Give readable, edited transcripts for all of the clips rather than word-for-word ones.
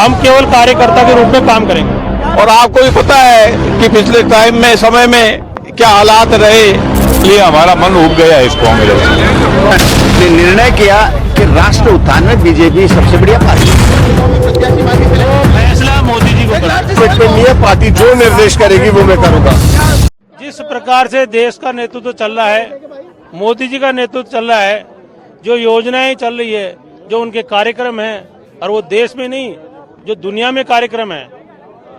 हम केवल कार्यकर्ता के रूप में काम करेंगे। और आपको भी पता है कि पिछले टाइम में समय में क्या हालात रहे, इसलिए हमारा मन उब गया इस कांग्रेस ने निर्णय किया कि राष्ट्र उत्थान में बीजेपी सबसे बढ़िया पार्टी फैसला मोदी जी को करना। के लिए पार्टी जो निर्देश करेगी वो मैं करूंगा। जिस प्रकार से देश का नेतृत्व चल रहा है, मोदी जी का नेतृत्व चल रहा है, जो योजनाएं चल रही है, जो उनके कार्यक्रम हैं, और वो देश में नहीं जो दुनिया में कार्यक्रम है,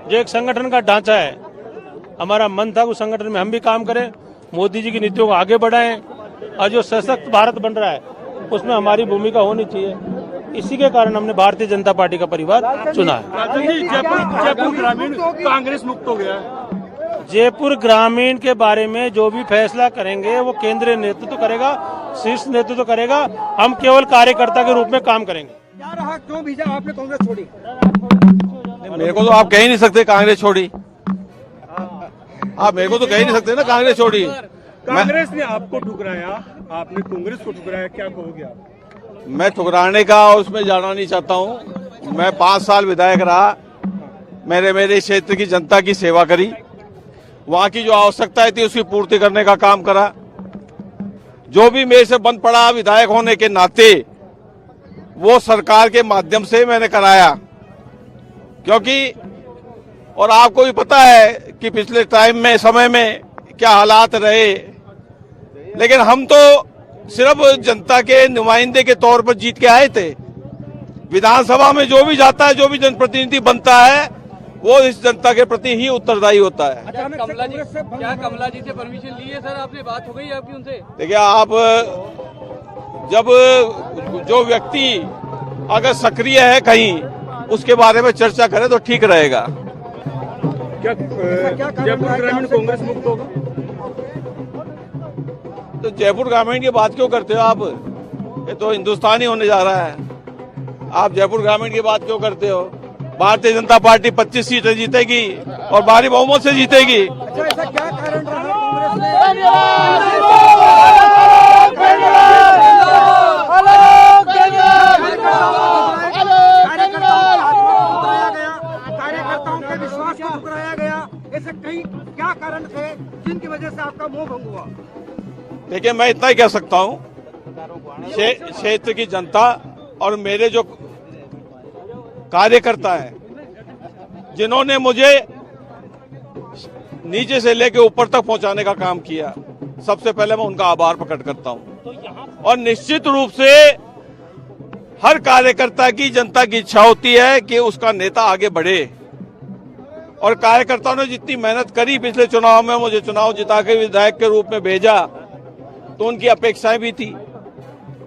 जो एक संगठन का ढांचा है, हमारा मन था उस संगठन में हम भी काम करें, मोदी जी की नीतियों को आगे बढ़ाएं, और जो सशक्त भारत बन रहा है उसमें हमारी भूमिका होनी चाहिए। इसी के कारण हमने भारतीय जनता पार्टी का परिवार चुना है। जयपुर ग्रामीण कांग्रेस मुक्त हो गया है। जयपुर ग्रामीण के बारे में जो भी फैसला करेंगे वो केंद्रीय नेतृत्व करेगा, शीर्ष नेतृत्व करेगा। हम केवल कार्यकर्ता के रूप में काम करेंगे। क्या रहा, क्यों भेजा आपने कांग्रेस छोड़ी? मेरे को तो आप कह ही नहीं सकते कांग्रेस छोड़ी, आप मेरे को तो कह ही नहीं सकते ना कांग्रेस छोड़ी। कांग्रेस ने आपको ठुकराया, आपने कांग्रेस को ठुकराया, क्या कहोगे आप? मैं ठुकराने का और उसमें जाना नहीं चाहता हूँ। मैं 5 साल विधायक रहा, मेरे क्षेत्र की जनता की सेवा करी, वहां की जो आवश्यकताएं थी उसकी पूर्ति करने का काम करा। जो भी मेरे से बंद पड़ा विधायक होने के नाते वो सरकार के माध्यम से मैंने कराया, क्योंकि और आपको भी पता है कि पिछले टाइम में समय में क्या हालात रहे, लेकिन हम तो सिर्फ जनता के नुमाइंदे के तौर पर जीत के आए थे। विधानसभा में जो भी जाता है, जो भी जनप्रतिनिधि बनता है, वो इस जनता के प्रति ही उत्तरदायी होता है। क्या कमला जी से परमिशन ली है सर आपने? बात हो गई आपकी उनसे? देखिए, आप जब जो व्यक्ति अगर सक्रिय है कहीं, उसके बारे में चर्चा करें तो ठीक रहेगा। क्या जयपुर ग्रामीण कांग्रेस मुक्त होगा? तो जयपुर ग्रामीण की बात क्यों करते हो आप? ये तो हिंदुस्तान ही होने जा रहा है, आप जयपुर ग्रामीण की बात क्यों करते हो? भारतीय जनता पार्टी 25 सीटें जीतेगी और भारी बहुमत से जीतेगी। ऐसा क्या कारण रहा कार्यकर्ताओं के विश्वास को ठुकराया गया? ऐसे कई क्या कारण थे जिनकी वजह से आपका मोह भंग हुआ? देखिए, मैं इतना ही कह सकता हूँ, क्षेत्र की जनता और मेरे जो कार्यकर्ता हैं जिन्होंने मुझे नीचे से लेकर ऊपर तक पहुंचाने का काम किया, सबसे पहले मैं उनका आभार प्रकट करता हूं। और निश्चित रूप से हर कार्यकर्ता की, जनता की इच्छा होती है कि उसका नेता आगे बढ़े, और कार्यकर्ताओं ने जितनी मेहनत करी पिछले चुनाव में, मुझे चुनाव जिता के विधायक के रूप में भेजा, तो उनकी अपेक्षाएं भी थी,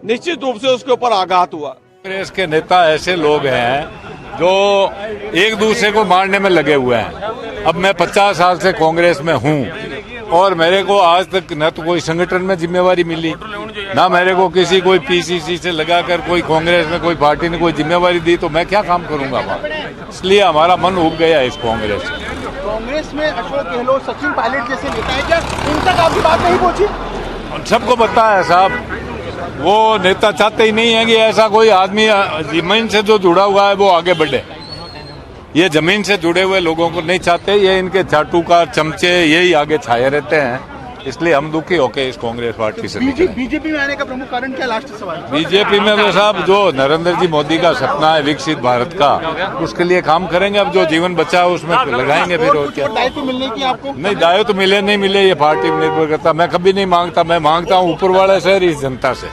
निश्चित रूप से उसके ऊपर आघात हुआ। कांग्रेस के नेता ऐसे लोग हैं जो एक दूसरे को मारने में लगे हुए हैं। अब मैं 50 साल से कांग्रेस में हूं और मेरे को आज तक न तो कोई संगठन में जिम्मेवारी मिली, ना मेरे को किसी कोई पीसीसी से लगाकर कोई कांग्रेस में कोई पार्टी ने कोई जिम्मेवारी दी, तो मैं क्या काम करूंगा वहाँ। इसलिए हमारा मन उब गया इस कांग्रेस से। कांग्रेस में अशोक गहलोत, सचिन पायलट जैसे नेता है, क्या इन तक आपकी बात नहीं पहुंची? सबको पता है साहब, वो नेता चाहते ही नहीं है कि ऐसा कोई आदमी जमीन से जो जुड़ा हुआ है वो आगे बढ़े। ये जमीन से जुड़े हुए लोगों को नहीं चाहते, ये इनके चाटुकार चमचे यही आगे छाए रहते हैं। इसलिए हम दुखी होके इस कांग्रेस पार्टी से बीजेपी में आने का प्रमुख कारण क्या? लास्ट सवाल। बीजेपी में तो साहब जो नरेंद्र जी मोदी का सपना है विकसित भारत का, उसके लिए काम करेंगे। अब जो जीवन बचा है उसमें लगाएंगे फिर। और क्या दायित्व मिलने की आपको? नहीं, दायित्व तो मिले नहीं मिले ये पार्टी पर निर्भर करता। मैं कभी नहीं मांगता, मैं मांगता हूँ ऊपर वाले से, इस जनता से,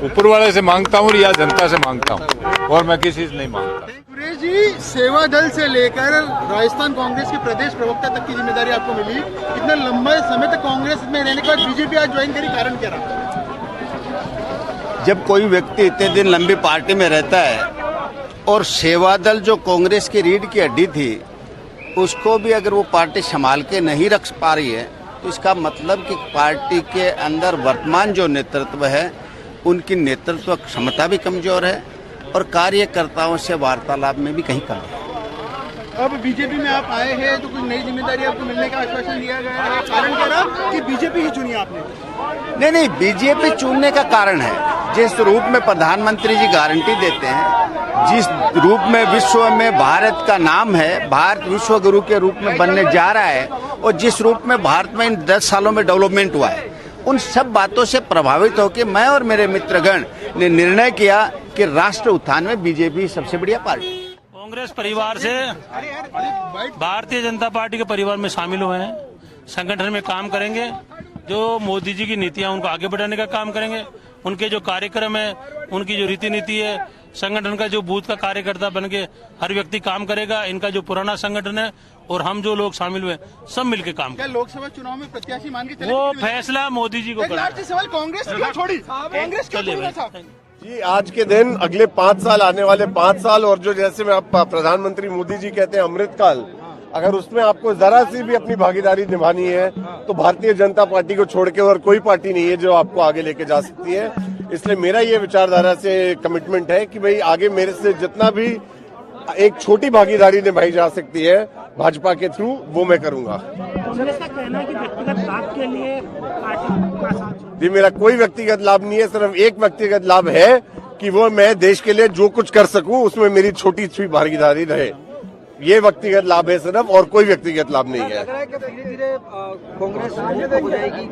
ऊपर वाले से मांगता हूँ या जनता से मांगता हूँ, और मैं किसी से नहीं मांगता। सुरेश जी, सेवा दल से लेकर राजस्थान कांग्रेस के प्रदेश प्रवक्ता तक की जिम्मेदारी आपको मिली, इतना लंबा समय तक कांग्रेस में रहने के बाद बीजेपी आज ज्वाइन करी, कारण क्या रहा? जब कोई व्यक्ति इतने दिन लंबी पार्टी में रहता है और सेवा दल जो कांग्रेस की रीढ़ की हड्डी थी, उसको भी अगर वो पार्टी संभाल के नहीं रख पा रही है, तो इसका मतलब कि पार्टी के अंदर वर्तमान जो नेतृत्व है उनकी नेतृत्व क्षमता भी कमजोर है और कार्यकर्ताओं से वार्तालाप में भी कहीं कमी है। अब बीजेपी में आप आए हैं तो कुछ नई जिम्मेदारी आपको मिलने का आश्वासन दिया गया है, कारण क्या रहा कि बीजेपी ही चुनी आपने? नहीं, बीजेपी चुनने का कारण है जिस रूप में प्रधानमंत्री जी गारंटी देते हैं, जिस रूप में विश्व में भारत का नाम है, भारत विश्व गुरु के रूप में बनने जा रहा है, और जिस रूप में भारत में इन 10 सालों में डेवलपमेंट हुआ है, उन सब बातों से प्रभावित होकर मैं और मेरे मित्रगण ने निर्णय किया कि राष्ट्र उत्थान में बीजेपी सबसे बढ़िया पार्टी। कांग्रेस परिवार से भारतीय जनता पार्टी के परिवार में शामिल हुए हैं, संगठन में काम करेंगे, जो मोदी जी की नीतियां उनको आगे बढ़ाने का काम करेंगे, उनके जो कार्यक्रम है, उनकी जो रीति नीति है, संगठन का जो बूथ का कार्यकर्ता बन के हर व्यक्ति काम करेगा। इनका जो पुराना संगठन है और हम जो लोग शामिल हुए सब मिलके काम क्या लोकसभा चुनाव में प्रत्याशी मान के चले? वो फैसला मोदी जी को एक लास्ट सवाल, कांग्रेस क्यों छोड़ी? कांग्रेस क्यों छोड़ी साहब? जी, आज के दिन अगले 5 साल, आने वाले 5 साल, और जो जैसे में आप प्रधानमंत्री मोदी जी कहते हैं अमृतकाल, अगर उसमें आपको जरा सी भी अपनी भागीदारी निभानी है तो भारतीय जनता पार्टी को छोड़ के और कोई पार्टी नहीं है जो आपको आगे लेके जा सकती है। इसलिए मेरा ये विचारधारा से कमिटमेंट है कि भाई आगे मेरे से जितना भी एक छोटी भागीदारी निभाई जा सकती है भाजपा के थ्रू, वो मैं करूंगा। कांग्रेस का कहना है कि व्यक्तिगत लाभ के लिए पार्टी का साथ। जी, मेरा कोई व्यक्तिगत लाभ नहीं है, सिर्फ एक व्यक्तिगत लाभ है कि वो मैं देश के लिए जो कुछ कर सकूं उसमें मेरी छोटी सी भागीदारी रहे। ये व्यक्तिगत लाभ है सिर्फ, और कोई व्यक्तिगत लाभ नहीं है। धीरे-धीरे कांग्रेस हो जाएगी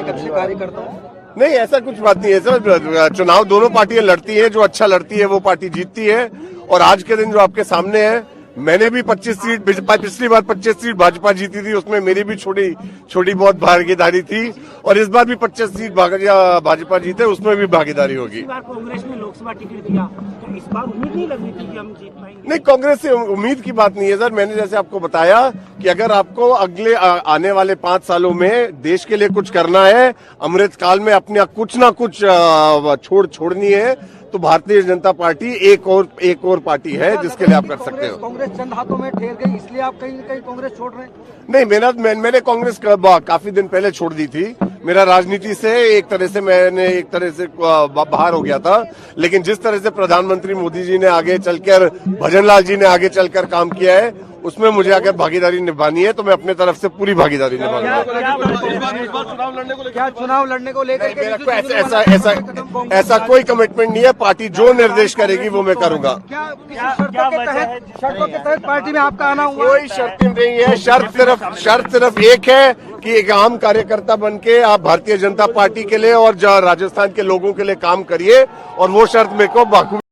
एक अच्छे कार्यकर्ता हूँ। नहीं, ऐसा कुछ बात नहीं है सर। चुनाव दोनों पार्टियां लड़ती है, जो अच्छा लड़ती है वो पार्टी जीतती है। और आज के दिन जो आपके सामने है, मैंने भी 25 सीट, पिछली बार 25 सीट भाजपा जीती थी, उसमें मेरी भी छोटी बहुत भागीदारी थी, और इस बार भी 25 सीट भाजपा जीते, उसमें भी भागीदारी होगी। इस बार कांग्रेस ने लोकसभा टिकट दिया, तो इस बार उम्मीद नहीं लग रही थी कि हम जीत पाएंगे? नहीं, कांग्रेस से उम्मीद की बात नहीं है सर। मैंने जैसे आपको बताया कि अगर आपको अगले आने वाले 5 सालों में देश के लिए कुछ करना है, अमृतकाल में अपने कुछ ना कुछ छोड़नी है, तो भारतीय जनता पार्टी एक और पार्टी है जिसके लिए आप कर सकते हो। कांग्रेस चंद हाथों में ठहर गई, इसलिए आप कहीं न कहीं कांग्रेस छोड़ रहे हैं? नहीं, मैंने कांग्रेस काफी दिन पहले छोड़ दी थी। मेरा राजनीति से एक तरह से बाहर हो गया था, लेकिन जिस तरह से प्रधानमंत्री मोदी जी ने आगे चलकर, भजनलाल जी ने आगे चलकर काम किया है, उसमें मुझे अगर भागीदारी निभानी है तो मैं अपने तरफ से पूरी भागीदारी निभाऊंगा। क्या चुनाव लड़ने को लेकर मेरा कोई ऐसा कोई कमिटमेंट नहीं है। पार्टी जो निर्देश करेगी वो मैं करूंगा। क्या शर्तों के तहत पार्टी में आपका आना हुआ? कोई शर्त नहीं है। शर्त सिर्फ एक है कि एक आम कार्यकर्ता बन के आप भारतीय जनता पार्टी के लिए और राजस्थान के लोगों के लिए काम करिए, और वो शर्त मेरे को बाखूबी